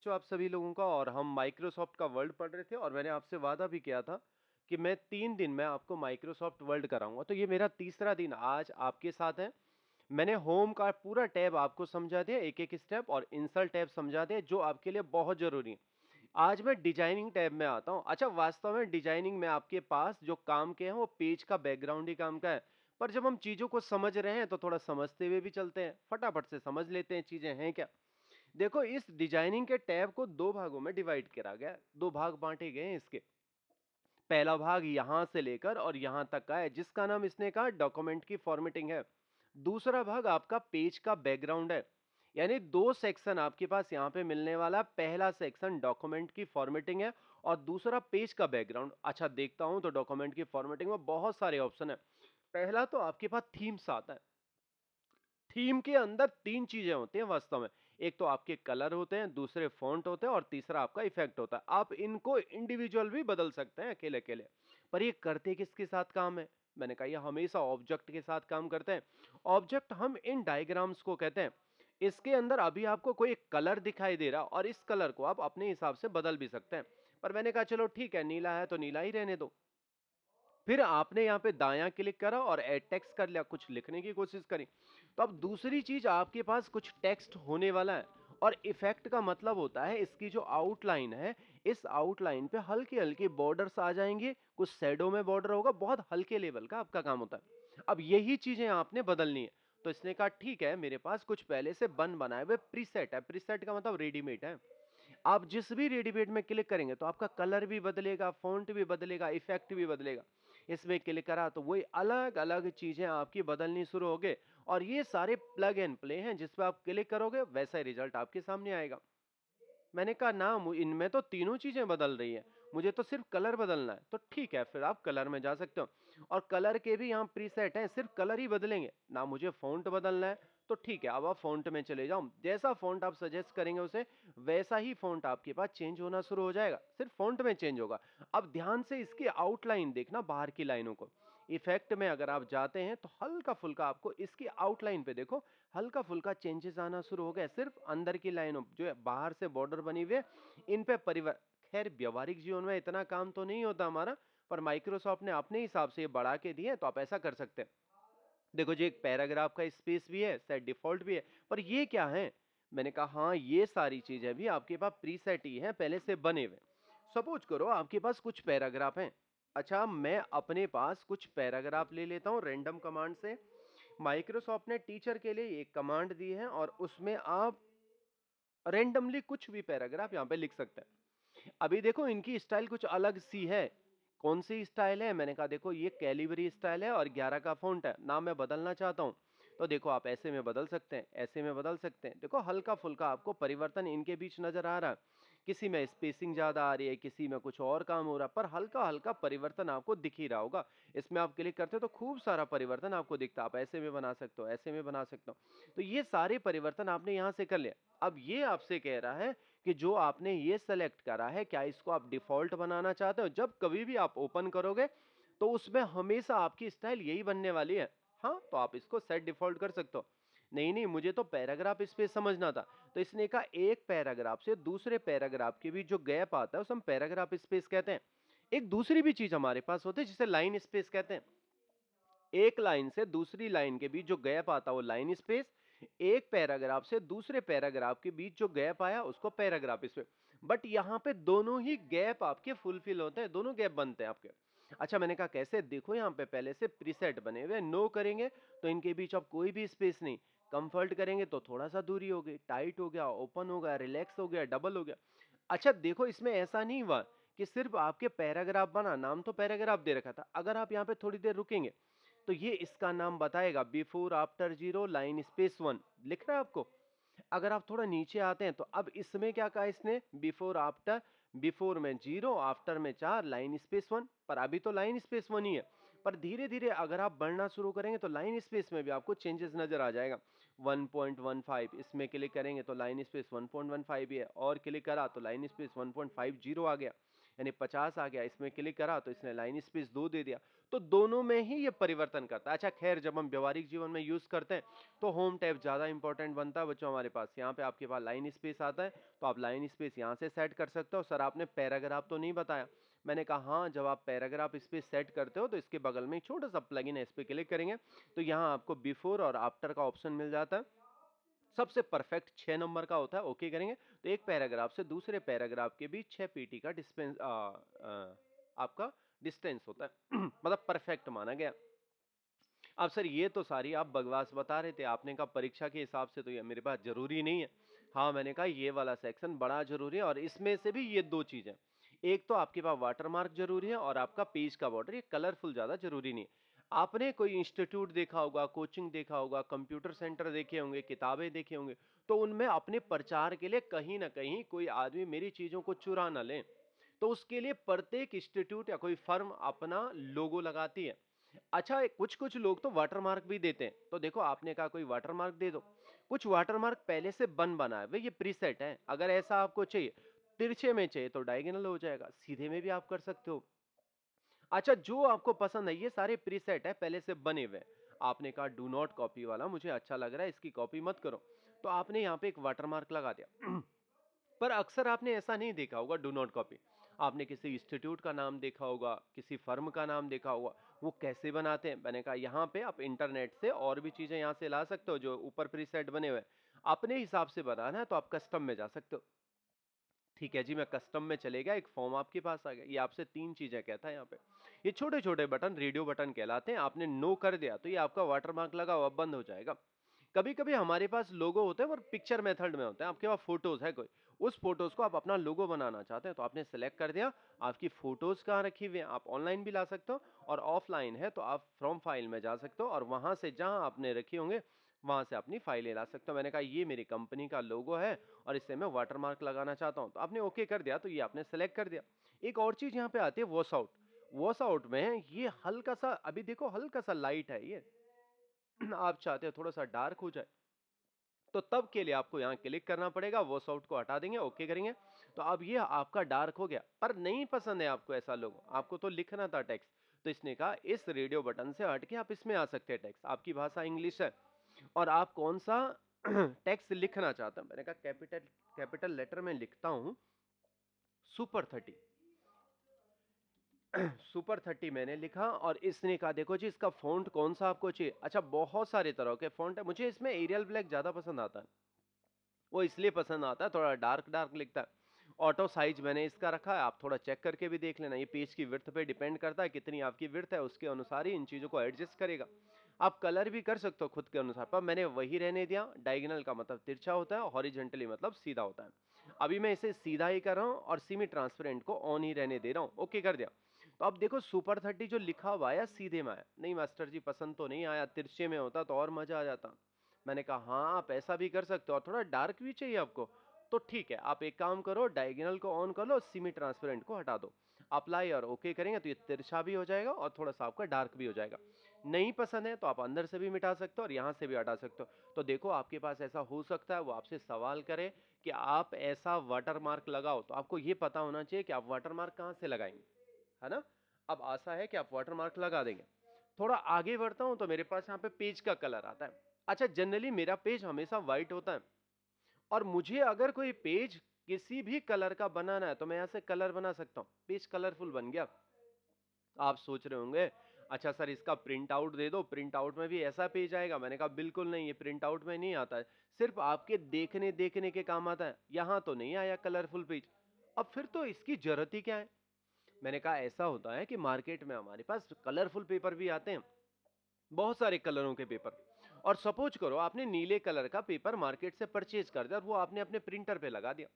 जो आप सभी लोगों का और हम माइक्रोसॉफ्ट का वर्ल्ड पढ़ रहे थे और मैंने आपसे वादा भी किया था कि मैं 3 दिन में आपको माइक्रोसॉफ्ट वर्ल्ड कराऊँगा। तो ये मेरा तीसरा दिन आज आपके साथ है। मैंने होम का पूरा टैब आपको समझा दिया, एक-एक स्टेप और इंसर्ट टैब समझा दिया जो आपके लिए बहुत ज़रूरी है। आज मैं डिजाइनिंग टैब में आता हूँ। अच्छा, वास्तव में डिजाइनिंग में आपके पास जो काम के हैं वो पेज का बैकग्राउंड ही काम का है। पर जब हम चीज़ों को समझ रहे हैं तो थोड़ा समझते हुए भी चलते हैं। फटाफट से समझ लेते हैं चीज़ें हैं क्या। देखो, इस डिजाइनिंग के टैब को 2 भागों में डिवाइड करा गया है। 2 भाग बाँटे गए हैं इसके। पहला भाग यहाँ से लेकर और यहाँ तक का है जिसका नाम इसने कहा डॉक्यूमेंट की फॉर्मेटिंग है। दूसरा भाग आपका पेज का बैकग्राउंड है। यानी 2 सेक्शन आपके पास यहाँ पे मिलने वाला। पहला सेक्शन डॉक्यूमेंट की फॉर्मेटिंग है और दूसरा पेज का बैकग्राउंड। अच्छा, देखता हूँ तो डॉक्यूमेंट की फॉर्मेटिंग में बहुत सारे ऑप्शन है। पहला तो आपके पास थीम्स आता है। थीम के अंदर 3 चीजें होती हैं वास्तव में। एक तो आपके कलर होते हैं, दूसरे फ़ॉन्ट होते हैं और तीसरा आपका इफ़ेक्ट होता है। आप इनको इंडिविजुअल भी बदल सकते हैं अकेले-अकेले। पर ये करते किसके साथ काम है? मैंने कहा ये हमेशा ऑब्जेक्ट के साथ काम करते हैं। ऑब्जेक्ट हम इन डायग्राम्स को कहते हैं। इसके अंदर अभी आपको कोई एक कलर दिखाई दे रहा और इस कलर को आप अपने हिसाब से बदल भी सकते हैं। पर मैंने कहा चलो ठीक है, नीला है तो नीला ही रहने दो। फिर आपने यहाँ पे दायां क्लिक करा और एड टेक्स्ट कर लिया, कुछ लिखने की कोशिश करी। तो अब दूसरी चीज आपके पास कुछ टेक्स्ट होने वाला है और इफेक्ट का मतलब होता है इसकी जो आउटलाइन है, इस आउटलाइन पे हल्के हल्के बॉर्डर्स आ जाएंगे, कुछ शैडो में बॉर्डर होगा, बहुत हल्के लेवल का आपका काम होता है। अब यही चीजें आपने बदलनी है। तो इसने कहा ठीक है, मेरे पास कुछ पहले से बनाए हुए प्रीसेट है। प्रीसेट का मतलब रेडीमेड है। आप जिस भी रेडीमेड में क्लिक करेंगे तो आपका कलर भी बदलेगा, फ़ॉन्ट भी बदलेगा, इफ़ेक्ट भी बदलेगा। इसमें क्लिक करा तो वही अलग-अलग चीज़ें आपकी बदलनी शुरू हो गए और ये सारे प्लग एंड प्ले हैं, जिस पे आप क्लिक करोगे वैसा ही रिज़ल्ट आपके सामने आएगा। मैंने कहा ना, इनमें तो तीनों चीजें बदल रही है, मुझे तो सिर्फ कलर बदलना है। तो ठीक है, फिर आप कलर में जा सकते हो और कलर के भी यहाँ प्रीसेट हैं, सिर्फ कलर ही बदलेंगे ना, मुझे फॉन्ट बदलना है। तो ठीक है, अब आप फॉन्ट में चले जाओ, जैसा फॉन्ट आप सजेस्ट करेंगे उसे वैसा ही फॉन्ट आपके पास चेंज होना शुरू हो जाएगा, सिर्फ फॉन्ट में चेंज होगा। अब ध्यान से इसकी आउटलाइन देखना, बाहर की लाइनों को। इफेक्ट में अगर आप जाते हैं तो हल्का फुल्का आपको इसकी आउटलाइन पे देखो, हल्का फुल्का चेंजेस आना शुरू हो गए। सिर्फ अंदर की लाइनों जो है, बाहर से बॉर्डर बनी हुई है, इन पे परिवर खैर व्यवहारिक जीवन में इतना काम तो नहीं होता हमारा, पर माइक्रोसॉफ्ट ने अपने हिसाब से ये बढ़ा के दिए तो आप ऐसा कर सकते हैं। देखो जी, एक पैराग्राफ का स्पेस भी है, सेट डिफॉल्ट भी है। पर ये क्या है? मैंने कहा हाँ, ये सारी चीजें भी आपके पास प्रीसेट ही हैं, पहले से बने हुए। सपोज करो आपके पास कुछ पैराग्राफ हैं। अच्छा, मैं अपने पास कुछ पैराग्राफ ले लेता हूँ रैंडम कमांड से। माइक्रोसॉफ्ट ने टीचर के लिए एक कमांड दी है और उसमें आप रैंडमली कुछ भी पैराग्राफ यहाँ पे लिख सकते हैं। अभी देखो, इनकी स्टाइल कुछ अलग सी है। कौन सी स्टाइल है? मैंने कहा देखो, ये कैलिबरी स्टाइल है और 11 का फ़ॉन्ट है। नाम मैं बदलना चाहता हूँ, तो देखो आप ऐसे में बदल सकते हैं, ऐसे में बदल सकते हैं। देखो हल्का-फुल्का आपको परिवर्तन इनके बीच नज़र आ रहा है। किसी में स्पेसिंग ज़्यादा आ रही है, किसी में कुछ और काम हो रहा है, पर हल्का-हल्का परिवर्तन आपको दिख ही रहा होगा। इसमें आप क्लिक करते हो तो खूब सारा परिवर्तन आपको दिखता है। आप ऐसे में बना सकते हो, ऐसे में बना सकते हो। तो ये सारे परिवर्तन आपने यहाँ से कर लिया। अब ये आपसे कह रहा है कि जो आपने ये सेलेक्ट करा है, क्या इसको आप डिफ़ॉल्ट बनाना चाहते हो? जब कभी भी आप ओपन करोगे, तो उसमें हमेशा आपकी स्टाइल यही बनने वाली है। हाँ, तो आप इसको सेट डिफ़ॉल्ट कर सकते हो। नहीं, मुझे तो पैराग्राफ स्पेस समझना था। तो इसने कहा एक पैराग्राफ से दूसरे पैराग्राफ के बीच जो गैप आता है, उसे हम पैराग्राफ स्पेस कहते हैं। एक दूसरी भी चीज़ हमारे पास होती है, जिसे लाइन स्पेस कहते हैं। एक लाइन से दूसरी लाइन के बीच जो गैप आता है वो लाइन स्पेस, एक पैराग्राफ से दूसरे पैराग्राफ के बीच जो गैप आया उसको पैराग्राफ स्पेस। बट यहाँ पे दोनों ही गैप आपके फुलफिल होते हैं, दोनों गैप बनते हैं आपके। अच्छा, मैंने कहा कैसे? देखो यहाँ पे पहले से प्रीसेट बने हुए। नो करेंगे तो इनके बीच अब कोई भी स्पेस नहीं। कंफर्ट करेंगे तो थोड़ा सा दूरी हो गई, टाइट हो गया, ओपन हो गया, रिलैक्स हो गया, डबल हो गया। अच्छा देखो, इसमें ऐसा नहीं हुआ कि सिर्फ आपके पैराग्राफ बना, नाम तो पैराग्राफ दे रखा था। अगर आप यहाँ पे थोड़ी देर रुकेंगे तो ये इसका नाम बताएगा, before after zero line space one लिख रहा है आपको। अगर आप थोड़ा नीचे आते हैं तो अब इसमें क्या कहा इसने, बिफोर आफ्टर, बिफोर में जीरो, आफ्टर में 4, लाइन स्पेस वन। पर अभी तो लाइन स्पेस वन ही है। पर धीरे धीरे अगर आप बढ़ना शुरू करेंगे तो लाइन स्पेस में भी आपको चेंजेस नजर आ जाएगा। 1.15 इसमें क्लिक करेंगे तो लाइन स्पेस 1.15 ही है, और क्लिक करा तो लाइन स्पेस 1.50 आ गया। यानी 50 आ गया, इसमें क्लिक करा तो इसने लाइन स्पेस 2 दे दिया। तो दोनों में ही ये परिवर्तन करता है। अच्छा खैर, जब हम व्यावहारिक जीवन में यूज़ करते हैं तो होम टैब ज़्यादा इंपॉर्टेंट बनता है बच्चों हमारे पास। यहाँ पे आपके पास लाइन स्पेस आता है, तो आप लाइन स्पेस यहाँ से सेट कर सकते हो। सर आपने पैराग्राफ तो नहीं बताया। मैंने कहा हाँ, जब आप पैराग्राफ इस पे सेट करते हो तो इसके बगल में एक छोटा-सा प्लगइन है, इस पे क्लिक करेंगे तो यहाँ आपको बिफोर और आफ्टर का ऑप्शन मिल जाता है। सबसे परफेक्ट 6 नंबर का होता है, ओके करेंगे तो एक पैराग्राफ से दूसरे पैराग्राफ के बीच 6 पीटी का आपका डिस्टेंस होता है मतलब परफेक्ट माना गया। अब सर ये तो सारी आप बकवास बता रहे थे, आपने कहा परीक्षा के हिसाब से तो ये मेरे पास जरूरी नहीं है। हाँ, मैंने कहा ये वाला सेक्शन बड़ा जरूरी है और इसमें से भी ये दो चीजें, एक तो आपके पास वाटरमार्क जरूरी है और आपका पेज का बॉर्डर, ये कलरफुल ज्यादा जरूरी नहीं है। आपने कोई इंस्टीट्यूट देखा होगा, कोचिंग देखा होगा, कंप्यूटर सेंटर देखे होंगे, किताबें देखे होंगे, तो उनमें अपने प्रचार के लिए कहीं ना कहीं कोई आदमी मेरी चीजों को चुरा ना ले, तो उसके लिए प्रत्येक इंस्टीट्यूट या कोई फर्म अपना लोगो लगाती है। अच्छा, कुछ कुछ लोग तो वाटरमार्क भी देते हैं, तो देखो आपने कहा कोई वाटरमार्क दे दो, कुछ वाटरमार्क पहले से बना है भाई, ये प्रीसेट है। अगर ऐसा आपको चाहिए, तिरछे में चाहिए तो डायगोनल हो जाएगा, सीधे में भी आप कर सकते हो। अच्छा, जो आपको पसंद है ये सारे प्रीसेट है, पहले से बने हुए। आपने कहा डू नॉट कॉपी वाला मुझे अच्छा लग रहा है, इसकी कॉपी मत करो, तो आपने यहाँ पे एक वाटरमार्क लगा दिया पर अक्सर आपने ऐसा नहीं देखा होगा डू नॉट कॉपी। आपने किसी इंस्टीट्यूट का नाम देखा होगा, किसी फर्म का नाम देखा होगा, वो कैसे बनाते हैं। मैंने कहा यहाँ पे आप इंटरनेट से और भी चीजें यहाँ से ला सकते हो, जो ऊपर प्रीसेट बने हुए हैं। अपने हिसाब से बनाना है तो आप कस्टम में जा सकते हो। ठीक है जी, मैं कस्टम में चले गया, एक फॉर्म आपके पास आ गया, ये आपसे 3 चीजें कहता है यहाँ पे। ये छोटे छोटे बटन रेडियो बटन कहलाते हैं, आपने नो कर दिया तो ये आपका वाटरमार्क लगा हुआ बंद हो जाएगा। कभी कभी हमारे पास लोगो होते हैं पर पिक्चर मेथड में होते हैं, आपके पास फोटोज है कोई, उस फोटोज को आप अपना लोगो बनाना चाहते हैं तो आपने सेलेक्ट कर दिया। आपकी फोटोज कहाँ रखी हुई है, आप ऑनलाइन भी ला सकते हो और ऑफलाइन है तो आप फ्रॉम फाइल में जा सकते हो और वहां से जहां आपने रखे होंगे वहां से अपनी फाइलें ला सकते हो। मैंने कहा ये मेरी कंपनी का लोगो है और इससे मैं वाटरमार्क लगाना चाहता हूं, तो आपने ओके कर दिया तो ये आपने सेलेक्ट कर दिया। एक और चीज यहाँ पे आती है वॉश आउट। वॉश आउट में ये हल्का सा, अभी देखो हल्का सा लाइट है ये आप चाहते हो थोड़ा सा डार्क हो जाए, तो तब के लिए आपको यहाँ क्लिक करना पड़ेगा, वॉश आउट को हटा देंगे, ओके करेंगे तो अब ये आपका डार्क हो गया। पर नहीं पसंद है आपको ऐसा लोगो, आपको तो लिखना था टेक्स्ट, तो इसने कहा इस रेडियो बटन से हट के आप इसमें आ सकते हैं टेक्स्ट। आपकी भाषा इंग्लिश है और आप कौन सा टेक्स्ट लिखना चाहते हैं। मैंने कहा कैपिटल कैपिटल लेटर में लिखता हूं सुपर 30 सुपर 30 मैंने लिखा और इसने कहा देखो जी इसका फॉन्ट कौन सा आपको चाहिए। अच्छा, बहुत सारे तरह के फॉन्ट है, मुझे इसमें एरियल ब्लैक ज्यादा पसंद आता है। वो इसलिए पसंद आता है, थोड़ा डार्क डार्क लिखता है। ऑटो साइज मैंने इसका रखा है, आप थोड़ा चेक करके भी देख लेना, ये पेज की विड्थ पे डिपेंड करता है, कितनी आपकी विड्थ है उसके अनुसार ही इन चीजों को एडजस्ट करेगा। आप कलर भी कर सकते हो खुद के अनुसार, पर मैंने वही रहने दिया। डायगोनल का मतलब तिरछा होता है, हॉरिजॉन्टली मतलब सीधा होता है। अभी मैं इसे सीधा ही कर रहा हूँ और सेमी ट्रांसपेरेंट को ऑन ही रहने दे रहा हूँ, ओके कर दिया। तो अब देखो सुपर 30 जो लिखा हुआ आया सीधे में आया, नहीं मास्टर जी पसंद तो नहीं आया, तिरछे में होता तो और मजा आ जाता। मैंने कहा हाँ, आप ऐसा भी कर सकते हो और थोड़ा डार्क भी चाहिए आपको, तो ठीक है, आप एक काम करो, डायगोनल को ऑन कर लो, सेमी ट्रांसपेरेंट को हटा दो, अप्लाई और ओके करेंगे तो ये तिरछा भी हो जाएगा और थोड़ा सा आपका डार्क भी हो जाएगा। नहीं पसंद है तो आप अंदर से भी मिटा सकते हो और यहाँ से भी हटा सकते हो। तो देखो आपके पास ऐसा हो सकता है वो आपसे सवाल करे कि आप ऐसा वाटरमार्क लगाओ, तो आपको ये पता होना चाहिए कि आप वाटरमार्क कहाँ से लगाएंगे, है ना। अब आशा है कि आप वाटरमार्क लगा देंगे। थोड़ा आगे बढ़ता हूं तो मेरे पास यहाँ पे पेज का कलर आता है। अच्छा, जनरली मेरा पेज हमेशा व्हाइट होता है और मुझे अगर कोई पेज किसी भी कलर का बनाना है तो मैं यहाँ से कलर बना सकता हूँ, पेज कलरफुल बन गया। आप सोच रहे होंगे अच्छा सर इसका प्रिंट आउट दे दो, प्रिंट आउट में भी ऐसा पेज आएगा। मैंने कहा बिल्कुल नहीं, ये प्रिंट आउट में नहीं आता है, सिर्फ आपके देखने देखने के काम आता है। यहां तो नहीं आया कलरफुल पेज, अब फिर तो इसकी जरूरत ही क्या है। मैंने कहा ऐसा होता है कि मार्केट में हमारे पास कलरफुल पेपर भी आते हैं, बहुत सारे कलरों के पेपर। और सपोज करो आपने नीले कलर का पेपर मार्केट से परचेज कर दिया और वो आपने अपने प्रिंटर पे लगा दिया,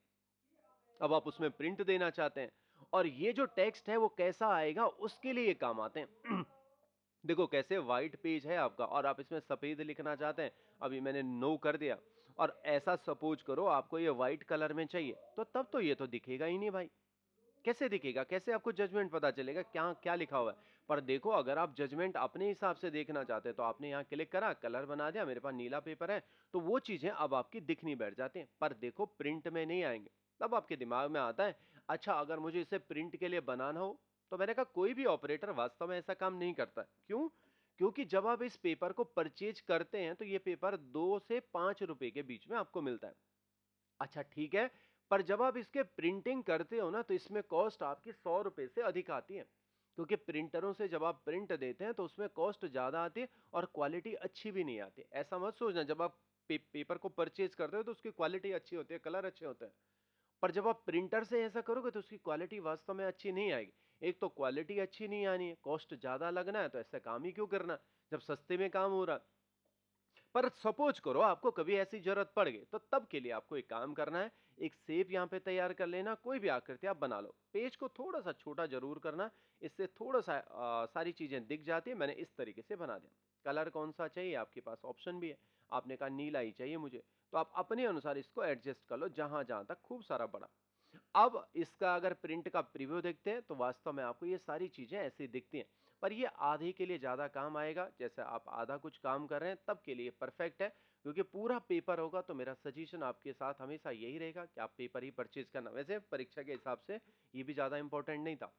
अब आप उसमें प्रिंट देना चाहते हैं और ये जो टेक्स्ट है वो कैसा आएगा उसके लिए ये काम आते हैं। देखो कैसे व्हाइट पेज है आपका और आप इसमें सफेद लिखना चाहते हैं, अभी मैंने नो कर दिया और ऐसा सपोज करो आपको ये व्हाइट कलर में चाहिए, तो तब तो ये तो दिखेगा ही नहीं भाई, कैसे दिखेगा, कैसे आपको जजमेंट पता चलेगा क्या क्या लिखा हुआ है। पर देखो अगर आप जजमेंट अपने हिसाब से देखना चाहते हैं तो आपने यहाँ क्लिक करा, कलर बना दिया, मेरे पास नीला पेपर है, तो वो चीजें अब आपकी दिखनी बैठ जाती हैं, पर देखो प्रिंट में नहीं आएंगे। तब आपके दिमाग में आता है अच्छा, अगर मुझे इसे प्रिंट के लिए बनाना हो, तो मैंने कहा कोई भी ऑपरेटर वास्तव में ऐसा काम नहीं करता है। क्यों? क्योंकि जब आप इस पेपर को परचेज करते हैं, तो ये पेपर 2 से 5 रुपए के बीच में आपको मिलता है। अच्छा ठीक है, पर जब आप इसके प्रिंटिंग करते हो ना, तो इसमें कॉस्ट आपकी 100 रुपए से अधिक आती है। क्योंकि प्रिंटरों से जब आप प्रिंट देते हैं, तो उसमें कॉस्ट ज़्यादा आती है और क्वालिटी अच्छी भी नहीं आती। ऐसा मत सोचना, जब आप पेपर को परचेज करते हो, तो उसकी क्वालिटी अच्छी होती है, कलर अच्छे होते हैं। पर जब आप प्रिंटर से ऐसा करोगे, तो उसकी क्वालिटी वास्तव में अच्छी नहीं आएगी। एक तो क्वालिटी अच्छी नहीं आनी है, कॉस्ट ज़्यादा लगना है, तो ऐसा काम ही क्यों करना, जब सस्ते में काम हो रहा है। पर सपोज करो आपको कभी ऐसी जरूरत पड़ गई, तो तब के लिए आपको एक काम करना है, एक शेप यहाँ पे तैयार कर लेना, कोई भी आकृति आप बना लो। पेज को थोड़ा सा छोटा जरूर करना, इससे थोड़ा सा सारी चीजें दिख जाती है। मैंने इस तरीके से बना दिया। कलर कौन सा चाहिए, आपके पास ऑप्शन भी है। आपने कहा नीला ही चाहिए मुझे, तो आप अपने अनुसार इसको एडजस्ट कर लो, जहां जहां तक खूब सारा बड़ा। अब इसका अगर प्रिंट का प्रीव्यू देखते हैं, तो वास्तव में आपको ये सारी चीजें ऐसी दिखती हैं। पर ये आधे के लिए ज्यादा काम आएगा, जैसे आप आधा कुछ काम कर रहे हैं, तब के लिए परफेक्ट है। क्योंकि पूरा पेपर होगा, तो मेरा सजेशन आपके साथ हमेशा यही रहेगा कि आप पेपर ही परचेज करना। वैसे परीक्षा के हिसाब से ये भी ज्यादा इंपॉर्टेंट नहीं था,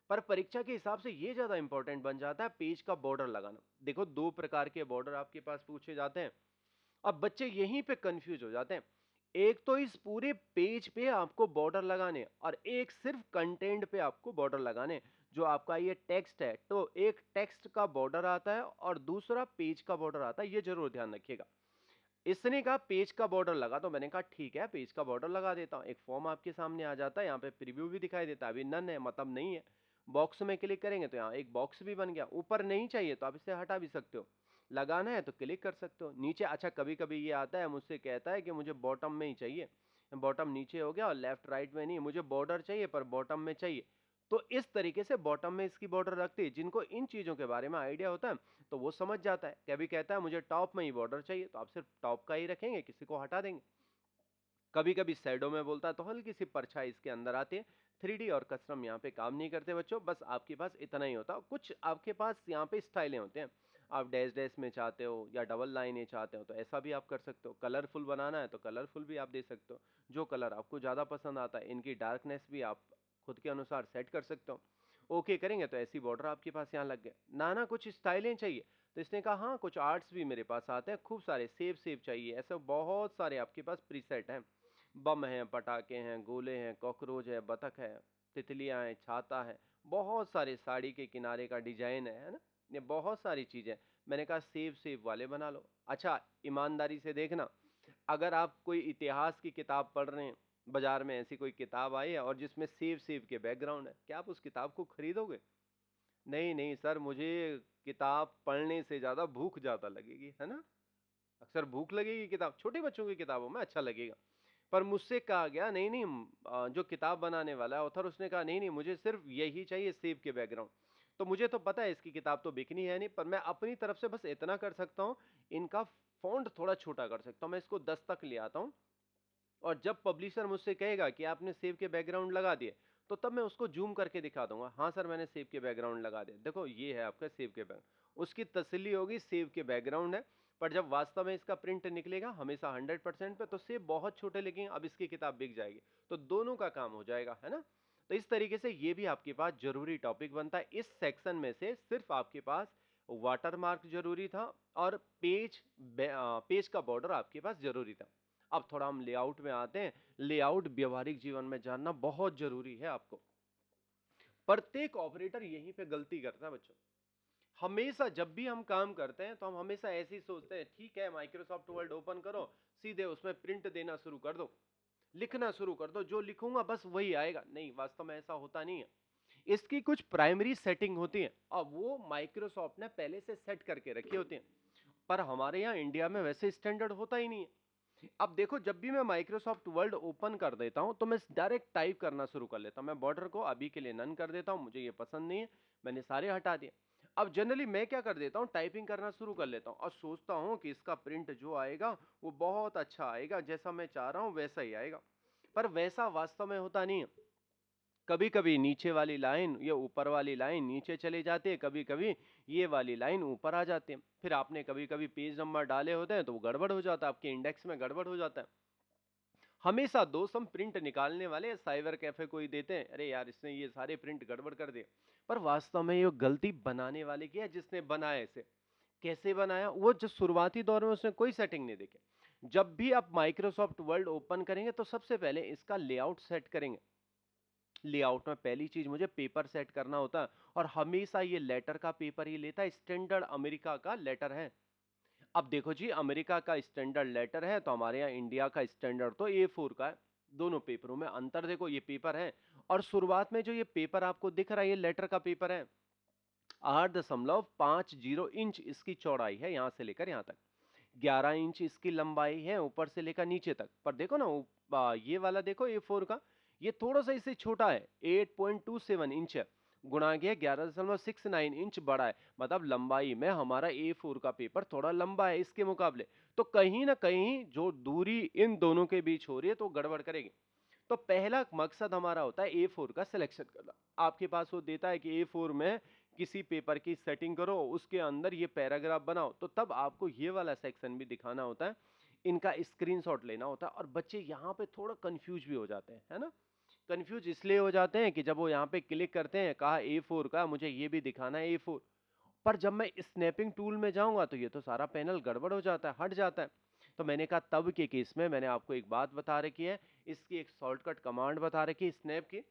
पर परीक्षा के हिसाब से ये ज्यादा इंपॉर्टेंट बन जाता है, पेज का बॉर्डर लगाना। देखो, दो प्रकार के बॉर्डर आपके पास पूछे जाते हैं। अब बच्चे यहीं पे कंफ्यूज हो जाते हैं। एक तो इस पूरे पेज पे आपको बॉर्डर लगाने, और एक सिर्फ कंटेंट पे आपको बॉर्डर लगाने। जो आपका ये टेक्स्ट है, तो एक टेक्स्ट का बॉर्डर आता है और दूसरा पेज का बॉर्डर आता है, ये जरूर ध्यान रखिएगा। इसने कहा पेज का बॉर्डर लगा, तो मैंने कहा ठीक है, पेज का बॉर्डर लगा देता हूं। एक फॉर्म आपके सामने आ जाता है, यहाँ पे प्रीव्यू भी दिखाई देता है। अभी नन है, मतलब नहीं है। बॉक्स में क्लिक करेंगे तो यहाँ एक बॉक्स भी बन गया। ऊपर नहीं चाहिए तो आप इसे हटा भी सकते हो, लगाना है तो क्लिक कर सकते हो। नीचे, अच्छा कभी कभी ये आता है, मुझसे कहता है कि मुझे बॉटम में ही चाहिए, बॉटम नीचे हो गया और लेफ्ट राइट में नहीं, मुझे बॉर्डर चाहिए पर बॉटम में चाहिए। तो इस तरीके से बॉटम में इसकी बॉर्डर रखते हैं। जिनको इन चीजों के बारे में आइडिया होता है, तो वो समझ जाता है। कभी कहता है मुझे टॉप में ही बॉर्डर चाहिए, तो आप सिर्फ टॉप का ही रखेंगे, किसी को हटा देंगे। कभी कभी शैडो में बोलता है, तो हल्की सी परछाई इसके अंदर आती है। 3D और कस्टम यहाँ पे काम नहीं करते बच्चों, बस आपके पास इतना ही होता है। कुछ आपके पास यहाँ पे स्टाइलें होते हैं। आप डैश डैश में चाहते हो या डबल लाइनें चाहते हो, तो ऐसा भी आप कर सकते हो। कलरफुल बनाना है तो कलरफुल भी आप दे सकते हो, जो कलर आपको ज्यादा पसंद आता है। इनकी डार्कनेस भी आप खुद के अनुसार सेट कर सकते हो। ओके करेंगे तो ऐसी बॉर्डर आपके पास यहाँ लग गए। नाना कुछ स्टाइलें चाहिए, तो इसने कहा हाँ, कुछ आर्ट्स भी मेरे पास आते हैं, खूब सारे सेब सेब चाहिए, ऐसे बहुत सारे आपके पास प्रीसेट हैं। बम हैं, पटाखे हैं, गोले हैं, कॉकरोच है, बतख है, तितलियां हैं, छाता है, बहुत सारे साड़ी के किनारे का डिजाइन है ना। ये बहुत सारी चीजें। मैंने कहा सेब सेब वाले बना लो। अच्छा, ईमानदारी से देखना, अगर आप कोई इतिहास की किताब पढ़ रहे हैं, बाजार में ऐसी कोई किताब आई है और जिसमें सेब सेब के बैकग्राउंड है, क्या आप उस किताब को खरीदोगे? नहीं नहीं सर, मुझे किताब पढ़ने से ज्यादा भूख ज्यादा लगेगी, है ना। अक्सर भूख लगेगी, किताब छोटे बच्चों की किताबों में अच्छा लगेगा। पर मुझसे कहा गया नहीं नहीं, जो किताब बनाने वाला है ऑथर, उसने कहा नहीं नहीं, मुझे सिर्फ यही चाहिए, सेब के बैकग्राउंड। तो मुझे तो पता है इसकी किताब तो बिकनी है नहीं, पर मैं अपनी तरफ से बस इतना कर सकता हूँ, इनका फॉन्ट थोड़ा छोटा कर सकता हूँ। मैं इसको 10 तक ले आता हूँ, और जब पब्लिशर मुझसे कहेगा कि आपने सेब के बैकग्राउंड लगा दिए, तो तब मैं उसको जूम करके दिखा दूंगा, हाँ सर मैंने सेब के बैकग्राउंड लगा दिए, देखो ये है आपका सेब के बैकग्राउंड। उसकी तसल्ली होगी सेब के बैकग्राउंड है। पर जब वास्तव में इसका प्रिंट निकलेगा हमेशा 100% पे, तो सेब बहुत छोटे लिखेंगे, अब इसकी किताब बिक जाएगी। तो दोनों का काम हो जाएगा, है ना। तो इस तरीके से ये भी आपके पास जरूरी टॉपिक बनता है। इस सेक्शन में से सिर्फ आपके पास वाटरमार्क जरूरी था, और पेज का बॉर्डर आपके पास जरूरी था। अब थोड़ा हम लेआउट में आते हैं। लेआउट व्यवहारिक जीवन में जानना बहुत जरूरी है आपको। प्रत्येक ऑपरेटर यहीं पे गलती करता है बच्चों। हमेशा जब भी हम काम करते हैं, तो हम हमेशा ऐसे ही सोचते हैं, ठीक है माइक्रोसॉफ्ट वर्ड ओपन करो, सीधे उसमें प्रिंट देना शुरू कर दो, लिखना शुरू कर दो, जो लिखूंगा बस वही आएगा। नहीं, वास्तव में ऐसा होता नहीं है। इसकी कुछ प्राइमरी सेटिंग होती है, और वो माइक्रोसॉफ्ट ने पहले से सेट करके रखी होती है। पर हमारे यहाँ इंडिया में वैसे स्टैंडर्ड होता ही नहीं है। अब देखो, जब भी मैं माइक्रोसॉफ्ट वर्ड ओपन कर देता हूं, तो मैं डायरेक्ट टाइप करना शुरू कर लेता हूं। मैं बॉर्डर को अभी के लिए नन कर देता हूं, मुझे ये पसंद नहीं है, मैंने सारे हटा दिए। अब जनरली मैं क्या कर देता हूं, टाइपिंग करना शुरू कर लेता हूं, और सोचता हूं कि इसका प्रिंट जो आएगा वो बहुत अच्छा आएगा, जैसा मैं चाह रहा हूं वैसा ही आएगा। पर वैसा वास्तव में होता नहीं है। कभी कभी नीचे वाली लाइन या ऊपर वाली लाइन नीचे चली जाती है, कभी कभी ये वाली लाइन ऊपर आ जाती है। फिर आपने कभी कभी पेज नंबर डाले होते हैं, तो वो गड़बड़ हो जाता है, आपके इंडेक्स में गड़बड़ हो जाता है। हमेशा दोस्त हम प्रिंट निकालने वाले साइबर कैफे को ही देते हैं, अरे यार इसने ये सारे प्रिंट गड़बड़ कर दिए। पर वास्तव में ये गलती बनाने वाले की है जिसने बनाया इसे। कैसे बनाया? वो जो शुरुआती दौर में उसने कोई सेटिंग नहीं देखी। जब भी आप माइक्रोसॉफ्ट वर्ड ओपन करेंगे तो सबसे पहले इसका लेआउट सेट करेंगे। लेआउट में पहली चीज मुझे पेपर सेट करना होता है, और हमेशा ये लेटर का पेपर ही लेता है, स्टैंडर्ड अमेरिका का लेटर है। अब देखो जी, अमेरिका का स्टैंडर्ड लेटर है तो हमारे यहाँ इंडिया का स्टैंडर्ड तो A4 का है। दोनों पेपरों में अंतर देखो, ये पेपर है, और शुरुआत में जो ये पेपर आपको दिख रहा है ये लेटर का पेपर है। 8.50 इंच इसकी चौड़ाई है, यहां से लेकर यहां तक। 11 इंच इसकी लंबाई है ऊपर से लेकर नीचे तक। पर देखो ना, ये वाला देखो A4 का, ये थोड़ा सा इससे छोटा है, 8.27 इंच है, गुणा के 11.69 इंच बड़ा है। मतलब लंबाई में हमारा A4 का पेपर थोड़ा लंबा है इसके मुकाबले। तो कहीं ना कहीं जो दूरी इन दोनों के बीच हो रही है तो गड़बड़ करेगी। तो पहला मकसद हमारा होता है A4 का सिलेक्शन करना। आपके पास वो देता है कि A4 में किसी पेपर की सेटिंग करो, उसके अंदर ये पैराग्राफ बनाओ, तो तब आपको ये वाला सेक्शन भी दिखाना होता है, इनका स्क्रीनशॉट लेना होता है। और बच्चे यहाँ पे थोड़ा कंफ्यूज भी हो जाते हैं, है ना। कंफ्यूज इसलिए हो जाते हैं कि जब वो यहाँ पे क्लिक करते हैं, कहा A4 का मुझे ये भी दिखाना है A4, पर जब मैं स्नैपिंग टूल में जाऊंगा तो ये तो सारा पैनल गड़बड़ हो जाता है, हट जाता है। तो मैंने कहा तब के केस में मैंने आपको एक बात बता रखी है, इसकी एक शॉर्टकट कमांड बता रखी है स्नैप की।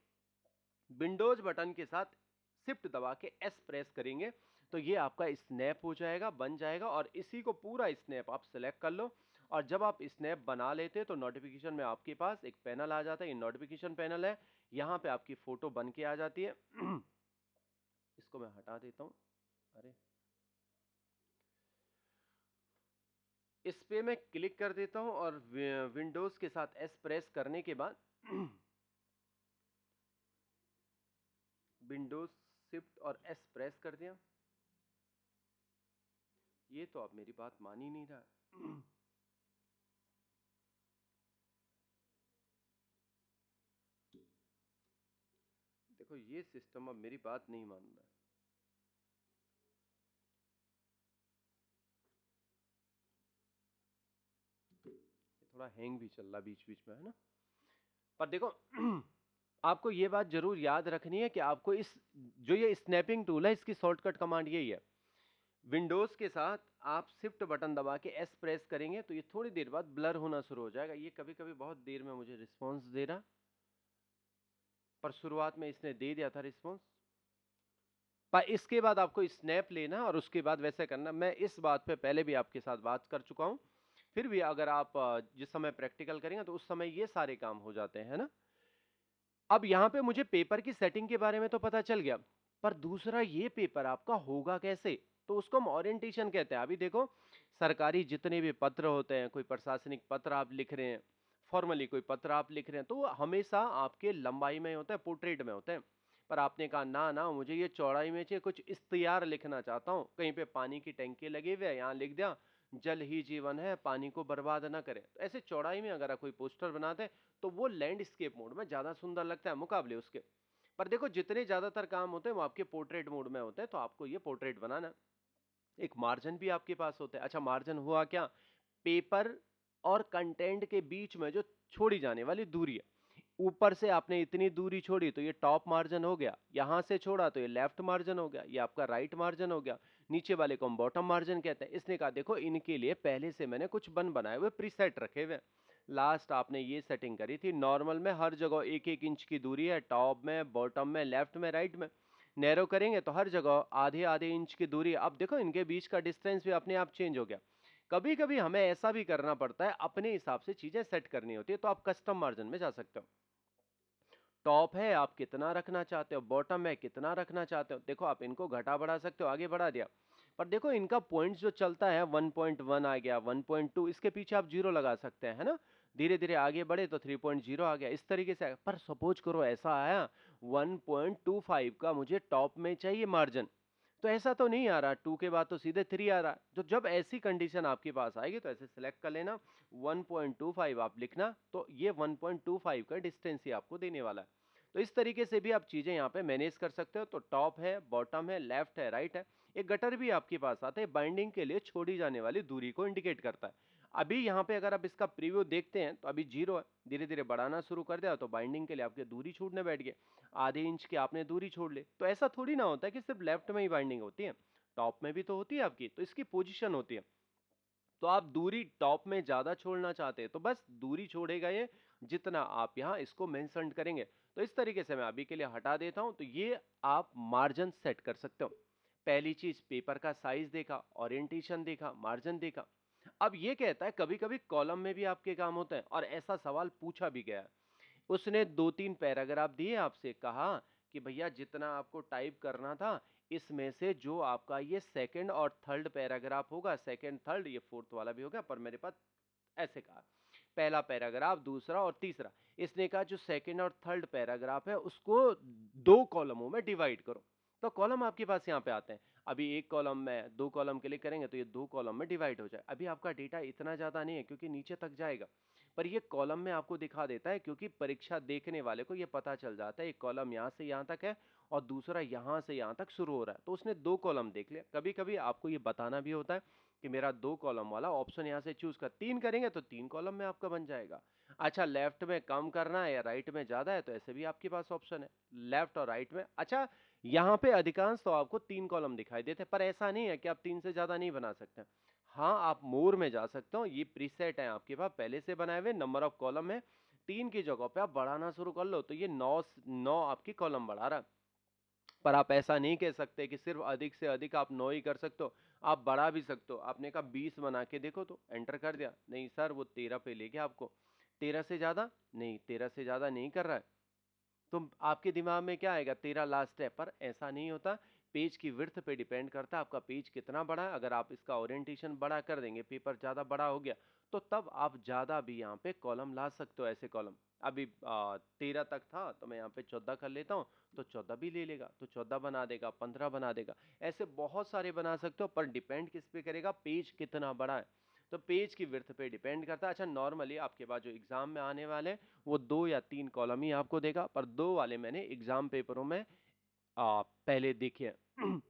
विंडोज बटन के साथ शिफ्ट दबा के एस प्रेस करेंगे तो ये आपका स्नैप हो जाएगा, बन जाएगा। और इसी को पूरा स्नैप आप सेलेक्ट कर लो, और जब आप स्नैप बना लेते तो नोटिफिकेशन में आपके पास एक पैनल आ जाता है, ये नोटिफिकेशन पैनल है, यहाँ पे आपकी फोटो बन के आ जाती है। इसको मैं हटा देता हूँ। अरे, इस पे मैं क्लिक कर देता हूं, और विंडोज के साथ एस प्रेस करने के बाद विंडोज शिफ्ट और एस प्रेस कर दिया। ये तो अब मेरी बात मान ही नहीं रहा। देखो ये सिस्टम अब मेरी बात नहीं मान रहा। ये थोड़ा हैंग भी चल रहा बीच बीच में, है ना। पर देखो, आपको ये बात जरूर याद रखनी है कि आपको इस जो ये स्नैपिंग टूल है इसकी शॉर्टकट कमांड यही है। विंडोज के साथ आप शिफ्ट बटन दबा के एस प्रेस करेंगे तो ये थोड़ी देर बाद ब्लर होना शुरू हो जाएगा। ये कभी कभी बहुत देर में मुझे रिस्पॉन्स दे रहा, पर शुरुआत में इसने दे दिया था रिस्पॉन्स। पर इसके बाद आपको स्नैप लेना और उसके बाद वैसे करना। मैं इस बात पे पहले भी आपके साथ बात कर चुका हूं, फिर भी अगर आप जिस समय प्रैक्टिकल करेंगे तो उस समय ये सारे काम हो जाते हैं, है ना। अब यहाँ पे मुझे पेपर की सेटिंग के बारे में तो पता चल गया, पर दूसरा ये पेपर आपका होगा कैसे, तो उसको हम ओरिएंटेशन कहते हैं। अभी देखो, सरकारी जितने भी पत्र होते हैं, कोई प्रशासनिक पत्र आप लिख रहे हैं, फॉर्मली कोई पत्र आप लिख रहे हैं, तो वो हमेशा आपके लंबाई में होता है, पोर्ट्रेट में होते हैं। पर आपने कहा ना ना, मुझे ये चौड़ाई में चाहिए, कुछ इख्तियार लिखना चाहता हूँ, कहीं पे पानी की टंकी लगे हुए है, यहाँ लिख दिया जल ही जीवन है, पानी को बर्बाद ना करें। तो ऐसे चौड़ाई में अगर आप कोई पोस्टर बनाते हैं तो वो लैंडस्केप मोड में ज्यादा सुंदर लगता है मुकाबले उसके। पर देखो, जितने ज्यादातर काम होते हैं वो आपके पोर्ट्रेट मोड में होते हैं, तो आपको ये पोर्ट्रेट बनाना। एक मार्जिन भी आपके पास होता है। अच्छा, मार्जिन हुआ क्या? पेपर और कंटेंट के बीच में जो छोड़ी जाने वाली दूरी है, ऊपर से आपने इतनी दूरी छोड़ी तो ये टॉप मार्जिन हो गया, यहां से छोड़ा तो ये लेफ्ट मार्जिन हो गया, ये आपका राइट मार्जिन हो गया, नीचे वाले को हम बॉटम मार्जिन कहते हैं। इसने कहा देखो, इनके लिए पहले से मैंने कुछ बनाए हुए प्रीसेट रखे हुए हैं। लास्ट आपने ये सेटिंग करी थी, नॉर्मल में हर जगह 1-1 इंच की दूरी है, टॉप में, बॉटम में, लेफ्ट में, राइट में। नैरो करेंगे तो हर जगह आधे आधे इंच की दूरी। अब देखो, इनके बीच का डिस्टेंस भी अपने आप चेंज हो गया। कभी कभी हमें ऐसा भी करना पड़ता है, अपने हिसाब से चीजें सेट करनी होती है, तो आप कस्टम मार्जिन में जा सकते हो। टॉप है आप कितना रखना चाहते हो, बॉटम है कितना रखना चाहते हो, देखो आप इनको घटा बढ़ा सकते हो, आगे बढ़ा दिया। पर देखो, इनका पॉइंट्स जो चलता है 1.1 आ गया, 1.2, इसके पीछे आप जीरो लगा सकते हैं, है ना। धीरे धीरे आगे बढ़े तो 3.0 आ गया, इस तरीके से पर सपोज करो ऐसा आया 1.25 का मुझे टॉप में चाहिए मार्जिन, तो ऐसा तो नहीं आ रहा, 2 के बाद तो सीधे 3 आ रहा है। तो जब ऐसी कंडीशन आपके पास आएगी तो ऐसे सिलेक्ट कर लेना, 1.25 आप लिखना, तो ये 1.25 का डिस्टेंस ही आपको देने वाला है। तो इस तरीके से भी आप चीजें यहाँ पे मैनेज कर सकते हो। तो टॉप है, बॉटम है, लेफ्ट है, राइट है। एक गटर भी आपके पास आता है, बाइंडिंग के लिए छोड़ी जाने वाली दूरी को इंडिकेट करता है। अभी यहाँ पे अगर आप इसका प्रीव्यू देखते हैं तो अभी 0 है, धीरे-धीरे बढ़ाना शुरू कर दिया तो बाइंडिंग के लिए आपके दूरी छूटने बैठ गए। आधे इंच की आपने दूरी छोड़ ली। तो ऐसा थोड़ी ना होता है कि सिर्फ लेफ्ट में ही बाइंडिंग होती है, टॉप में भी तो होती है आपकी, तो इसकी पोजीशन होती है। तो आप दूरी टॉप में ज़्यादा छोड़ना चाहते हैं, तो बस दूरी छोड़ेगा ये, जितना आप यहाँ इसको मेंशन करेंगे। तो इस तरीके से मैं अभी के लिए हटा देता हूँ, तो ये आप मार्जिन सेट कर सकते हो। पहली चीज़ पेपर का साइज़ देखा, ओरिएंटेशन देखा, मार्जिन देखा। अब ये कहता है कभी-कभी कॉलम में भी आपके काम होता है और ऐसा सवाल पूछा भी गया है। उसने 2-3 पैराग्राफ दिए आपसे, कहा कि भैया जितना आपको टाइप करना था, इसमें से जो आपका ये सेकंड और थर्ड पैराग्राफ होगा, सेकंड, थर्ड, ये फोर्थ वाला भी होगा, पर मेरे पास ऐसे कहा, पहला पैराग्राफ, दूसरा और तीसरा। इसने कहा जो सेकंड और थर्ड पैराग्राफ है उसको 2 कॉलमों में डिवाइड करो। तो कॉलम आपके पास यहाँ पे आते हैं। अभी एक कॉलम में 2 कॉलम क्लिक करेंगे तो ये 2 कॉलम में डिवाइड हो जाए। अभी आपका डेटा इतना ज़्यादा नहीं है क्योंकि नीचे तक जाएगा। पर ये कॉलम में आपको दिखा देता है क्योंकि परीक्षा देखने वाले को ये पता चल जाता है एक कॉलम यहाँ से यहाँ तक है और दूसरा यहाँ से यहाँ तक शुरू हो रहा है। तो उसने 2 कॉलम देख लिया। कभी-कभी आपको ये बताना भी होता है कि मेरा 2 कॉलम वाला ऑप्शन यहाँ से चूज़ कर, 3 करेंगे तो 3 कॉलम में आपका बन जाएगा। अच्छा, लेफ्ट में कम करना है या राइट में ज़्यादा है तो ऐसे भी आपके पास ऑप्शन है, लेफ्ट और राइट में। अच्छा, यहाँ पे अधिकांश तो आपको 3 कॉलम दिखाई देते हैं, पर ऐसा नहीं है कि आप 3 से ज़्यादा नहीं बना सकते। हाँ, आप मोर में जा सकते हो, ये प्रीसेट है आपके पास पहले से बनाए हुए, नंबर ऑफ कॉलम है, 3 की जगह पे आप बढ़ाना शुरू कर लो तो ये 9 आपकी कॉलम बढ़ा रहा है। पर आप ऐसा नहीं कह सकते कि सिर्फ अधिक से अधिक आप 9 ही कर सकते हो, आप बढ़ा भी सकते हो। आपने कहा 20 बना के देखो, तो एंटर कर दिया, नहीं सर वो 13 पे ले गया आपको। 13 से ज़्यादा? नहीं, 13 से ज़्यादा नहीं कर रहा है। तो आपके दिमाग में क्या आएगा, 13 लास्ट है, पर ऐसा नहीं होता। पेज की विड्थ पे डिपेंड करता है आपका पेज कितना बड़ा है। अगर आप इसका ओरिएंटेशन बड़ा कर देंगे, पेपर ज़्यादा बड़ा हो गया, तो तब आप ज़्यादा भी यहाँ पे कॉलम ला सकते हो, ऐसे कॉलम। अभी 13 तक था तो मैं यहाँ पे 14 कर लेता हूँ, तो 14 भी ले लेगा, तो 14 बना देगा, 15 बना देगा। ऐसे बहुत सारे बना सकते हो, पर डिपेंड किस पे करेगा, पेज कितना बड़ा है। तो पेज की विड्थ पे डिपेंड करता है। अच्छा, नॉर्मली आपके पास जो एग्जाम में आने वाले हैं वो 2 या 3 कॉलम ही आपको देगा, पर 2 वाले मैंने एग्जाम पेपरों में पहले देखे हैं।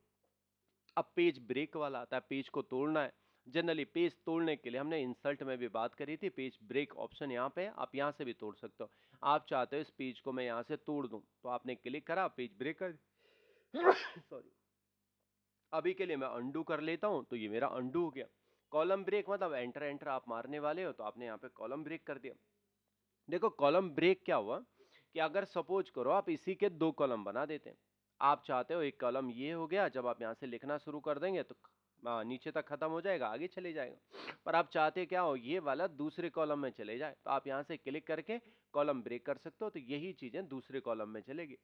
अब पेज ब्रेक वाला आता है, पेज को तोड़ना है। जनरली पेज तोड़ने के लिए हमने इंसल्ट में भी बात करी थी, पेज ब्रेक ऑप्शन यहाँ पे है, आप यहाँ से भी तोड़ सकते हो। आप चाहते हो इस पेज को मैं यहाँ से तोड़ दूं, तो आपने क्लिक करा, पेज ब्रेक कर सॉरी। अभी के लिए मैं अंडू कर लेता हूँ, तो ये मेरा अंडू हो गया। कॉलम ब्रेक मतलब एंटर एंटर आप मारने वाले हो, तो आपने यहाँ पे कॉलम ब्रेक कर दिया। देखो कॉलम ब्रेक क्या हुआ कि अगर सपोज करो आप इसी के 2 कॉलम बना देते हैं। आप चाहते हो एक कॉलम ये हो गया, जब आप यहाँ से लिखना शुरू कर देंगे तो नीचे तक खत्म हो जाएगा, आगे चले जाएगा। पर आप चाहते क्या हो, ये वाला दूसरे कॉलम में चले जाए, तो आप यहाँ से क्लिक करके कॉलम ब्रेक कर सकते हो, तो यही चीजें दूसरे कॉलम में चलेगी।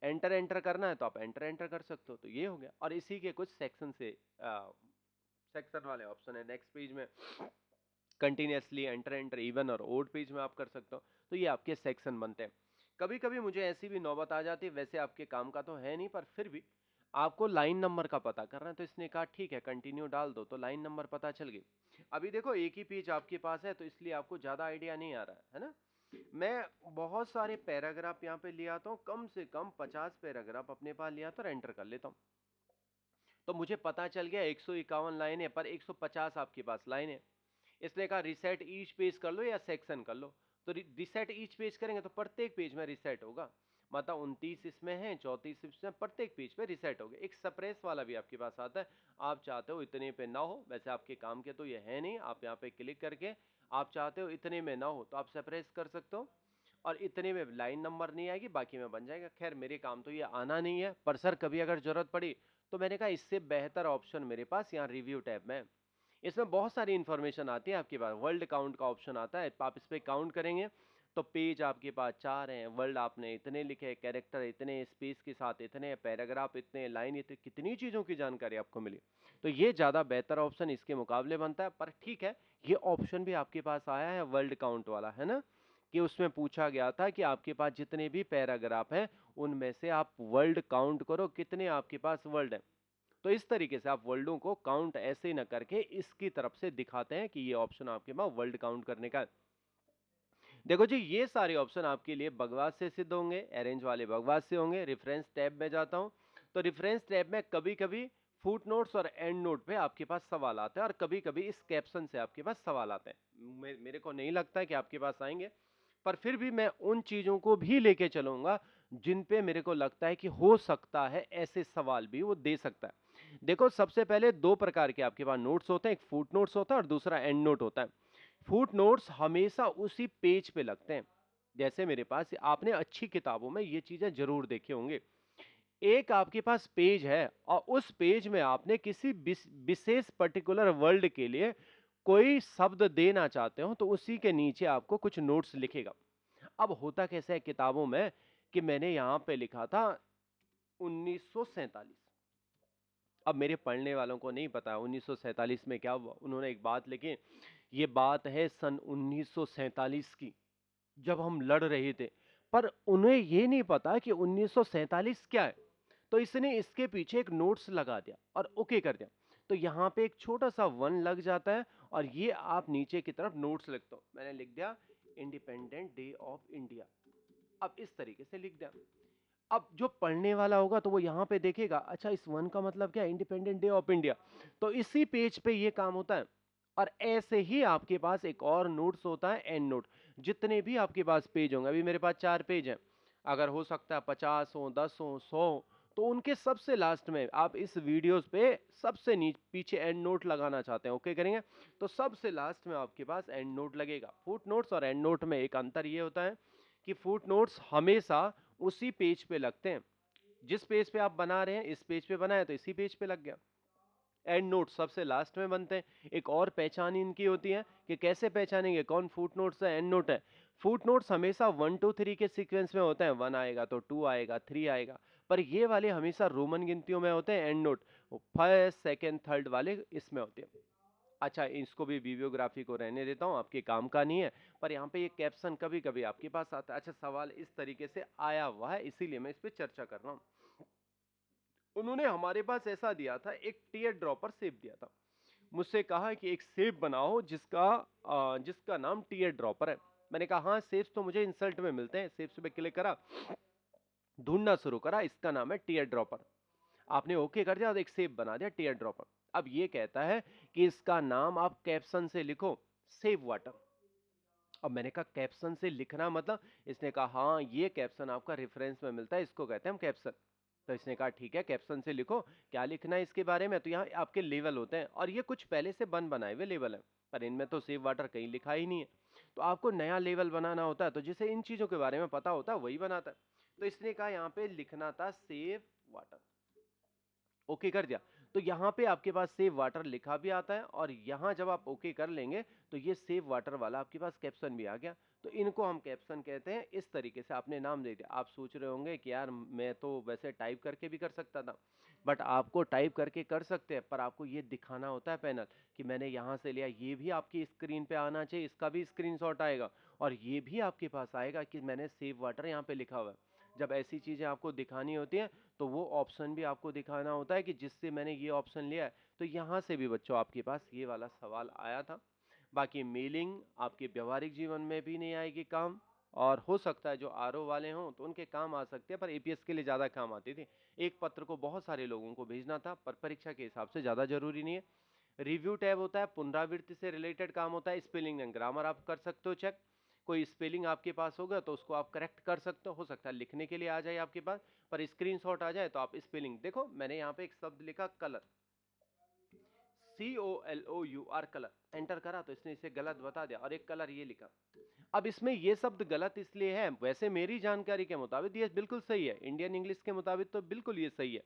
एंटर एंटर करना है तो आप एंटर एंटर कर सकते हो, तो ये हो गया। और इसी के कुछ सेक्शन से सेक्शन वाले ऑप्शन है नेक्स्ट पेज में, कंटिन्यूअसली, एंटर एंटर, इवन और ओड पेज में आप कर सकते हो। तो ये आपके सेक्शन बनते हैं। कभी कभी मुझे ऐसी भी नौबत आ जाती है, वैसे आपके काम का तो है नहीं, पर फिर भी आपको लाइन नंबर का पता करना है, तो इसने कहा ठीक है कंटिन्यू डाल दो, तो लाइन नंबर पता चल गई। अभी देखो एक ही पेज आपके पास है, तो इसलिए आपको ज्यादा आइडिया नहीं आ रहा है ना। मैं बहुत सारे पैराग्राफ यहाँ पे ले आता हूँ, कम से कम 50 पैराग्राफ अपने पास ले आता हूँ और एंटर कर लेता हूँ। तो मुझे पता चल गया 151 लाइन है, पर 150 आपके पास लाइन है। इसने कहा रिसेट ईच पेज कर लो या सेक्शन कर लो, तो रिसेट ईच पेज करेंगे तो प्रत्येक पेज में रिसेट होगा। मतलब 29 इसमें है, 34 इसमें, प्रत्येक पेज पे रिसेट होगा। एक सप्रेस वाला भी आपके पास आता है, आप चाहते हो इतने पे ना हो, वैसे आपके काम के तो ये है नहीं, आप यहाँ पे क्लिक करके आप चाहते हो इतने में ना हो तो आप सप्रेस कर सकते हो, और इतने में लाइन नंबर नहीं आएगी, बाकी में बन जाएगा। खैर मेरे काम तो ये आना नहीं है, पर सर कभी अगर जरूरत पड़ी तो मैंने कहा इससे बेहतर ऑप्शन मेरे पास यहाँ रिव्यू टैब में है। इसमें बहुत सारी इंफॉर्मेशन आती है आपके पास, वर्ल्ड काउंट का ऑप्शन आता है, आप इस पे काउंट करेंगे तो पेज आपके पास 4 हैं, वर्ल्ड आपने इतने लिखे, कैरेक्टर इतने, स्पेस के साथ इतने, पैराग्राफ इतने, लाइन इतने, कितनी चीज़ों की जानकारी आपको मिली। तो ये ज़्यादा बेहतर ऑप्शन इसके मुकाबले बनता है, पर ठीक है, ये ऑप्शन भी आपके पास आया है वर्ल्ड काउंट वाला, है ना, कि उसमें पूछा गया था कि आपके पास जितने भी पैराग्राफ हैं उनमें से आप वर्ल्ड काउंट करो, कितने आपके पास वर्ल्ड हैं। तो इस तरीके से आप वर्ल्डों को काउंट ऐसे ही ना करके इसकी तरफ से दिखाते हैं कि ये ऑप्शन आपके पास वर्ल्ड काउंट करने का है। देखो जी, ये सारे ऑप्शन आपके लिए बकवास से सिद्ध होंगे, अरेंज वाले बकवास से होंगे। रेफरेंस टैब में जाता हूं, तो रेफरेंस टैब में कभी कभी फुट नोट्स और एंड नोट पे आपके पास सवाल आते हैं और कभी कभी इस कैप्शन से आपके पास सवाल आते हैं। मेरे को नहीं लगता है कि आपके पास आएंगे, पर फिर भी मैं उन चीजों को भी लेके चलूंगा जिन पे मेरे को लगता है कि हो सकता है ऐसे सवाल भी वो दे सकता है। देखो, सबसे पहले दो प्रकार के आपके पास नोट्स होते हैं, एक फुट नोट्स होता है और दूसरा एंड नोट होता है। फुट नोट्स हमेशा उसी पेज पे लगते हैं। जैसे मेरे पास, आपने अच्छी किताबों में ये चीजें जरूर देखे होंगे, एक आपके पास पेज है और उस पेज में आपने किसी विशेष पर्टिकुलर वर्ल्ड के लिए कोई शब्द देना चाहते हो तो उसी के नीचे आपको कुछ नोट्स लिखेगा। अब होता कैसे है किताबों में कि मैंने यहां पे लिखा था 1947। अब मेरे पढ़ने वालों को नहीं पता 1947 में क्या हुआ, उन्होंने एक बात लिखी, ये बात है सन 1947 की, जब हम लड़ रहे थे। पर उन्हें ये नहीं पता कि 1947 क्या है, तो इसने इसके पीछे एक नोट्स लगा दिया और ओके कर दिया। तो यहाँ पे एक छोटा सा वन लग जाता है और ये आप नीचे की तरफ नोट्स लिखते हो। मैंने लिख दिया इंडिपेंडेंट डे ऑफ इंडिया। अब इस तरीके से लिख दिया। अब जो पढ़ने वाला होगा तो वो यहाँ पे देखेगा, अच्छा इस वन का मतलब क्या है, इंडिपेंडेंट डे ऑफ इंडिया। तो इसी पेज पे ये काम होता है। और ऐसे ही आपके पास एक और नोट्स होता है, एंड नोट। जितने भी आपके पास पेज होंगे, अभी मेरे पास 4 पेज हैं, अगर हो सकता है 50 हो, 10 हो, 100, तो उनके सबसे लास्ट में आप इस वीडियोस पे सबसे पीछे एंड नोट लगाना चाहते हैं, ओके करेंगे, तो सबसे लास्ट में आपके पास एंड नोट लगेगा। फुट नोट्स और एंड नोट में एक अंतर ये होता है कि फुट नोट्स हमेशा उसी पेज पे लगते हैं, जिस पेज पे आप बना रहे हैं, इस पेज पे बनाए तो इसी पेज पे लग गया। एंड नोट सबसे लास्ट में बनते हैं। एक और पहचान इनकी होती है कि कैसे पहचानेंगे कौन फुट नोट्स है, एंड नोट है। फुट नोट्स हमेशा 1 2 3 के सीक्वेंस में होते हैं, 1 आएगा तो 2 आएगा, 3 आएगा। पर ये वाले हमेशा रोमन गिनतियों में होते हैं, and node first second third वाले इसमें होते हैं। अच्छा, इसको भी बिब्लियोग्राफी को रहने देता हूँ, आपके काम का नहीं है, पर यहाँ पे ये कैप्शन कभी कभी आपके पास आता है। अच्छा, सवाल इस तरीके से आया हुआ है, इसीलिए मैं इस पे चर्चा कर रहा हूँ। उन्होंने हमारे पास ऐसा दिया था, एक टीयर ड्रॉपर सेब दिया था। मुझसे कहा कि एक सेब बनाओ जिसका नाम टीयर ड्रॉपर है। मैंने कहा हाँ, सेब्स तो मुझे इंसल्ट में मिलते हैं। सेब्स पे क्लिक करा, ढूंढना शुरू करा, इसका नाम है टीयर ड्रॉपर। आपने ओके कर दिया और एक सेब बना दिया टीयर ड्रॉपर। अब ये कहता है कि इसका नाम आप कैप्शन से लिखो, सेव वाटर। अब मैंने कहा कैप्शन से लिखना मतलब, इसने कहा हाँ, ये कैप्शन आपका रेफरेंस में मिलता है, इसको कहते हैं हम कैप्शन। तो इसने कहा ठीक है, कैप्शन से लिखो, क्या लिखना है इसके बारे में। तो यहाँ आपके लेवल होते हैं और ये कुछ पहले से बनाए हुए लेवल हैं, पर इनमें तो सेव वाटर कहीं लिखा ही नहीं है। तो आपको नया लेवल बनाना होता है, तो जिसे इन चीजों के बारे में पता होता है वही बनाता है। तो इसने कहा यहाँ पे लिखना था सेव वाटर, ओके कर दिया। तो यहाँ पे आपके पास सेव वाटर लिखा भी आता है और यहाँ जब आप ओके कर लेंगे तो ये सेव वाटर वाला आपके पास कैप्शन भी आ गया। तो इनको हम कैप्शन कहते हैं। इस तरीके से आपने नाम दे दिया। आप सोच रहे होंगे कि यार मैं तो वैसे टाइप करके भी कर सकता था, बट आपको टाइप करके कर सकते हैं, पर आपको ये दिखाना होता है पैनल कि मैंने यहाँ से लिया। ये भी आपकी स्क्रीन पे आना चाहिए, इसका भी स्क्रीनशॉट आएगा और ये भी आपके पास आएगा कि मैंने सेव वाटर यहाँ पे लिखा हुआ है। जब ऐसी चीजें आपको दिखानी होती हैं तो वो ऑप्शन भी आपको दिखाना होता है कि जिससे मैंने ये ऑप्शन लिया है। तो यहाँ से भी बच्चों आपके पास ये वाला सवाल आया था। बाकी मेलिंग आपके व्यवहारिक जीवन में भी नहीं आएगी काम, और हो सकता है जो आरओ वाले हों तो उनके काम आ सकते हैं, पर एपीएस के लिए ज़्यादा काम आती थी। एक पत्र को बहुत सारे लोगों को भेजना था, पर परीक्षा के हिसाब से ज़्यादा जरूरी नहीं है। रिव्यू टैब होता है, पुनरावृत्ति से रिलेटेड काम होता है। स्पेलिंग एंड ग्रामर आप कर सकते हो चेक। कोई स्पेलिंग आपके पास होगा तो उसको आप करेक्ट कर सकते हो सकता है लिखने के लिए आ जाए आपके पास, पर स्क्रीनशॉट आ जाए तो आप स्पेलिंग देखो। मैंने यहाँ पे एक शब्द लिखा कलर, COLOUR कलर, एंटर करा तो इसने इसे गलत बता दिया और एक कलर ये लिखा। अब इसमें ये शब्द गलत इसलिए है, वैसे मेरी जानकारी के मुताबिक ये बिल्कुल सही है, इंडियन इंग्लिश के मुताबिक तो बिल्कुल ये सही है,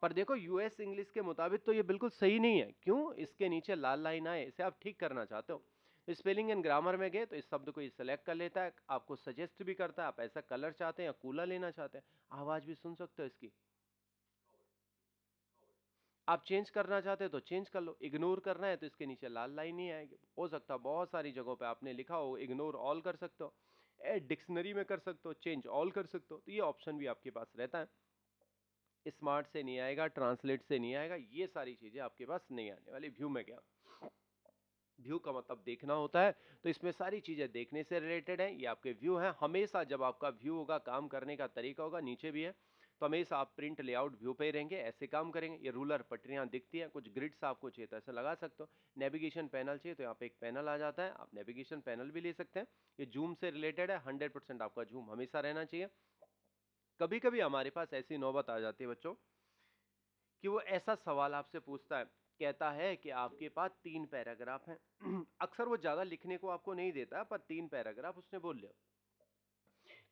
पर देखो यूएस इंग्लिश के मुताबिक तो ये बिल्कुल सही नहीं है। क्यों? इसके नीचे लाल लाइन आए, इसे आप ठीक करना चाहते हो। स्पेलिंग एंड ग्रामर में गए तो इस शब्द को ये सिलेक्ट कर लेता है, आपको सजेस्ट भी करता है आप ऐसा कलर चाहते हैं या कूलर लेना चाहते हैं। आवाज भी सुन सकते हो इसकी, आप चेंज करना चाहते हो तो चेंज कर लो, इग्नोर करना है तो इसके नीचे लाल लाइन ही आएगी। हो सकता है बहुत सारी जगहों पे आपने लिखा हो इग्नोर ऑल कर सकते हो, डिक्शनरी में कर सकते हो, चेंज ऑल कर सकते हो, तो ये ऑप्शन भी आपके पास रहता है। स्मार्ट से नहीं आएगा, ट्रांसलेट से नहीं आएगा, ये सारी चीजें आपके पास नहीं आने वाली। व्यू में गया, व्यू का मतलब देखना होता है, तो इसमें सारी चीजें देखने से रिलेटेड है। ये आपके व्यू हैं। हमेशा जब आपका व्यू होगा, काम करने का तरीका होगा, नीचे भी है, तो हमेशा आप प्रिंट लेआउट व्यू पे ही रहेंगे, ऐसे काम करेंगे। ये रूलर पटरियाँ दिखती हैं, कुछ ग्रिड्स आपको चाहिए तो ऐसे लगा सकते हो। नेविगेशन पैनल चाहिए तो यहाँ पे एक पैनल आ जाता है, आप नेविगेशन पैनल भी ले सकते हैं। ये जूम से रिलेटेड है, 100% आपका जूम हमेशा रहना चाहिए। कभी-कभी हमारे पास ऐसी नौबत आ जाती है बच्चों कि वो ऐसा सवाल आपसे पूछता है, कहता है कि आपके पास 3 पैराग्राफ हैं। अक्सर वो ज़्यादा लिखने को आपको नहीं देता, पर 3 पैराग्राफ उसने बोल लिया।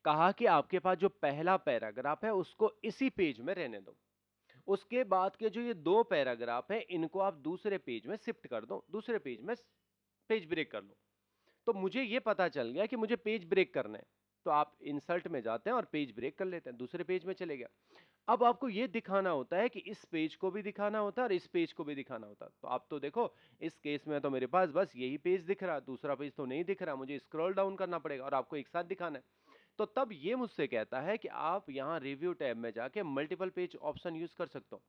कहा कि आपके पास जो पहला पैराग्राफ है उसको इसी पेज में रहने दो। उसके बाद के जो ये 2 पैराग्राफ हैं इनको आप दूसरे पेज में शिफ्ट कर दो, दूसरे पेज में पेज ब्रेक कर लो। तो मुझे ये पता चल गया कि मुझे पेज ब्रेक करना है। तो आप इंसर्ट में जाते हैं और पेज ब्रेक कर लेते हैं, दूसरे पेज में चले गया। अब आपको ये दिखाना होता है कि इस पेज को भी दिखाना होता है और इस पेज को भी दिखाना होता है। तो आप तो देखो, इस केस में तो मेरे पास बस यही पेज दिख रहा है, दूसरा पेज तो नहीं दिख रहा, मुझे स्क्रॉल डाउन करना पड़ेगा और आपको एक साथ दिखाना है। तो तब ये मुझसे कहता है कि आप यहाँ रिव्यू टैब में जाके मल्टीपल पेज ऑप्शन यूज कर सकते हो।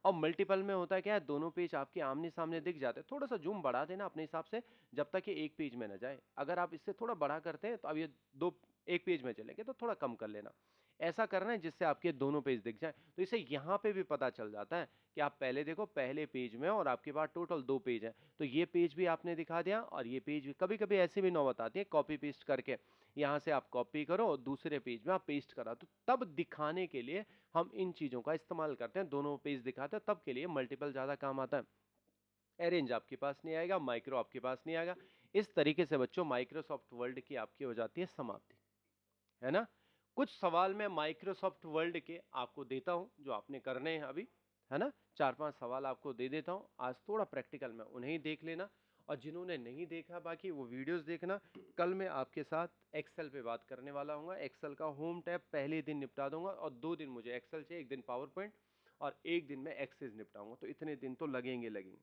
और मल्टीपल में होता है क्या है, दोनों पेज आपके आमने सामने दिख जाते हैं। थोड़ा सा जूम बढ़ा देना अपने हिसाब से, जब तक ये एक पेज में ना जाए। अगर आप इससे थोड़ा बड़ा करते हैं तो अब ये दो एक पेज में चलेंगे, तो थोड़ा कम कर लेना। ऐसा करना है जिससे आपके दोनों पेज दिख जाए। तो इसे यहाँ पे भी पता चल जाता है कि आप पहले देखो, पहले पेज में और आपके पास टोटल 2 पेज हैं। तो ये पेज भी आपने दिखा दिया और ये पेज भी। कभी कभी ऐसी भी नौबत आती है, कॉपी पेस्ट करके यहाँ से आप कॉपी करो और दूसरे पेज में आप पेस्ट करा, तो तब दिखाने के लिए हम इन चीजों का इस्तेमाल करते हैं। दोनों पेज दिखाते हैं, तब के लिए मल्टीपल ज्यादा काम आता है। अरेंज आपके पास नहीं आएगा, माइक्रो आपके पास नहीं आएगा। इस तरीके से बच्चों माइक्रोसॉफ्ट वर्ड की आपकी हो जाती है समाप्ति, है ना। कुछ सवाल मैं माइक्रोसॉफ्ट वर्ड के आपको देता हूं जो आपने करने हैं अभी, है ना। 4-5 सवाल आपको दे देता हूं, आज थोड़ा प्रैक्टिकल में उन्हें ही देख लेना। और जिन्होंने नहीं देखा बाकी वो वीडियोस देखना। कल मैं आपके साथ एक्सेल पे बात करने वाला हूँ। एक्सेल का होम टैब पहले दिन निपटा दूंगा और 2 दिन मुझे एक्सेल चाहिए, 1 दिन पावर पॉइंट और 1 दिन में एक्सेस निपटाऊंगा। तो इतने दिन तो लगेंगे लगेंगे।